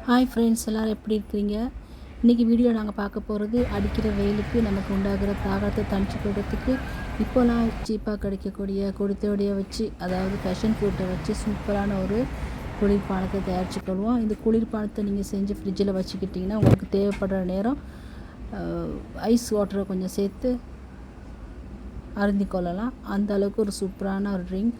Hi friends, எல்லோரும் எப்படி இருக்கிறீங்க? இன்றைக்கி வீடியோவில் நாங்கள் பார்க்க போகிறது அடிக்கிற வெயிலுக்கு நமக்கு உண்டாகிற தாகத்தை தணிச்சுக்கிறதுக்கு இப்போலாம் சீப்பாக கிடைக்கக்கூடிய குடித்தோடைய வச்சு, அதாவது பேஷன் ஃப்ரூட்டை வச்சு சூப்பரான ஒரு குளிர்பானத்தை தயாரிச்சுக்கொள்வோம். இந்த குளிர்பானத்தை நீங்கள் செஞ்சு ஃப்ரிட்ஜில் வச்சுக்கிட்டிங்கன்னா உங்களுக்கு தேவைப்படுற நேரம் ஐஸ் வாட்டரை கொஞ்சம் சேர்த்து அருந்திக்கொள்ளலாம். அந்த அளவுக்கு ஒரு சூப்பரான ஒரு ட்ரிங்க்.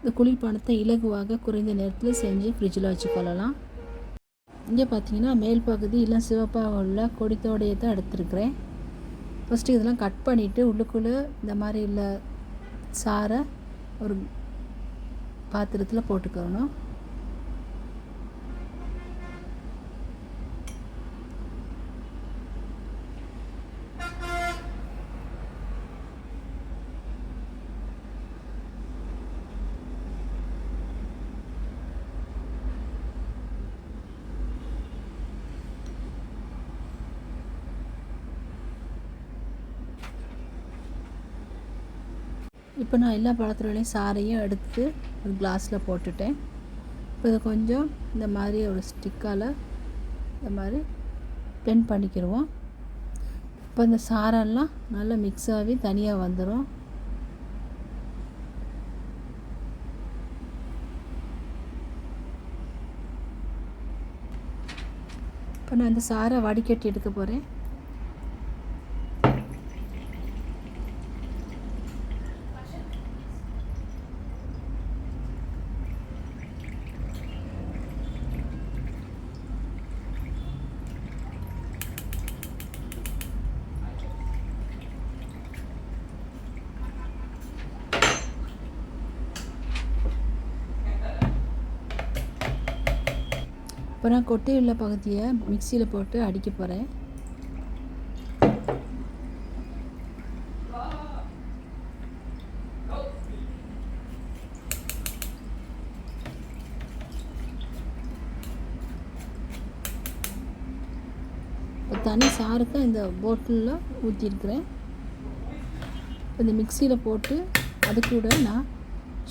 இந்த குளிர்பானத்தை இலகுவாக குறைந்த நேரத்தில் செஞ்சு ஃப்ரிட்ஜில் வச்சுக்கொள்ளலாம். இங்கே பார்த்தீங்கன்னா மேல் பகுதி இல்லை சிவப்பாக உள்ள கொடித்தோடையை தான் எடுத்துருக்கிறேன். ஃபஸ்ட்டு இதெல்லாம் கட் பண்ணிவிட்டு உள்ளுக்குள்ளே இந்த மாதிரி இல்லை சாரை ஒரு பாத்திரத்தில் போட்டுக்கணும். இப்போ நான் எல்லா பழத்துலையும் சாரையும் எடுத்து ஒரு கிளாஸில் போட்டுட்டேன். இப்போ இதை கொஞ்சம் இந்த மாதிரி ஒரு ஸ்டிக்கால் இந்த மாதிரி பிளெண்ட் பண்ணிக்கிடுவோம். இப்போ இந்த சாரெல்லாம் நல்லா மிக்ஸ் ஆகி தனியாக வந்துடும். இப்போ நான் இந்த சாரை வடிகட்டி எடுக்க போகிறேன். இப்போ நான் கொட்டை உள்ள பகுதியை மிக்சியில் போட்டு அடிக்க போகிறேன். இப்போ தனி சாருக்கு இந்த போட்டிலில் ஊற்றிருக்கிறேன். இப்போ இந்த மிக்சியில் போட்டு அது கூட நான்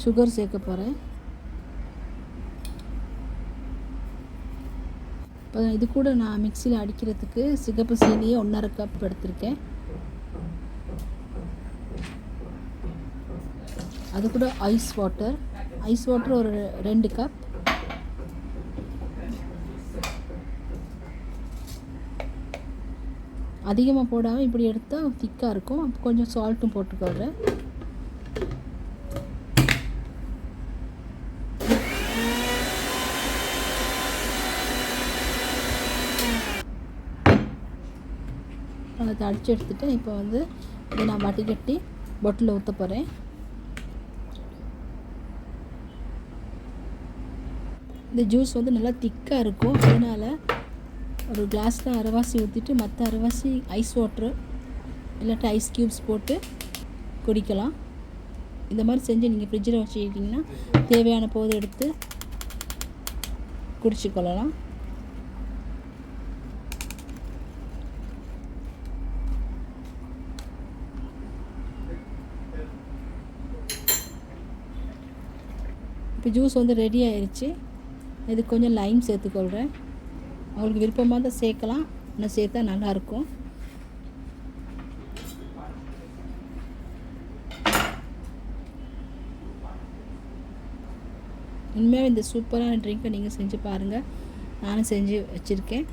சுகர் சேர்க்க போகிறேன். இப்போ இது கூட நான் மிக்சியில் அடிக்கிறதுக்கு சிகப்பு சீனியை 1.5 கப் எடுத்திருக்கேன். அது கூட ஐஸ் வாட்டர் ஒரு 2 கப். அதிகமாக போடாமல் இப்படி எடுத்தால் திக்காக இருக்கும். கொஞ்சம் சால்ட்டும் போட்டுக்கொள்கிறேன். அதை அடித்து எடுத்துகிட்டு இப்போ வந்து இதை நான் வடிகட்டி பொட்டில் ஊற்ற போகிறேன். இந்த ஜூஸ் வந்து நல்லா திக்காக இருக்கும். அதனால் ஒரு கிளாஸில் அரைவாசி ஊற்றிட்டு மற்ற அரைவாசி ஐஸ் வாட்ரு இல்லாட்டி ஐஸ் க்யூப்ஸ் போட்டு குடிக்கலாம். இந்த மாதிரி செஞ்சு நீங்கள் ஃப்ரிட்ஜில் வச்சுக்கிட்டிங்கன்னா தேவையான போது எடுத்து குடிச்சிக்கொள்ளலாம். இப்போ ஜூஸ் வந்து ரெடி ஆயிடுச்சு. இதுக்கு கொஞ்சம் லைம் சேர்த்துக்கொள்கிறேன். அவங்களுக்கு விருப்பமாக தான் சேர்க்கலாம், இன்னும் சேர்த்தா நல்லாயிருக்கும். உண்மையாக இந்த சூப்பரான ட்ரிங்க்கை நீங்கள் செஞ்சு பாருங்கள். நானும் செஞ்சு வச்சுருக்கேன்.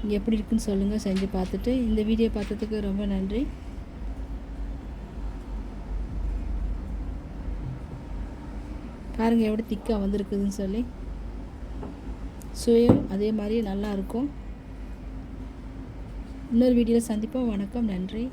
இங்கே எப்படி இருக்குன்னு சொல்லுங்கள் செஞ்சு பார்த்துட்டு. இந்த வீடியோ பார்த்ததுக்கு ரொம்ப நன்றி. பாருங்கள் எப்படி திக்காக வந்திருக்குதுன்னு சொல்லி. சுவையும் அதே மாதிரி நல்லாயிருக்கும். இன்னொரு வீடியோவில் சந்திப்போம். வணக்கம், நன்றி.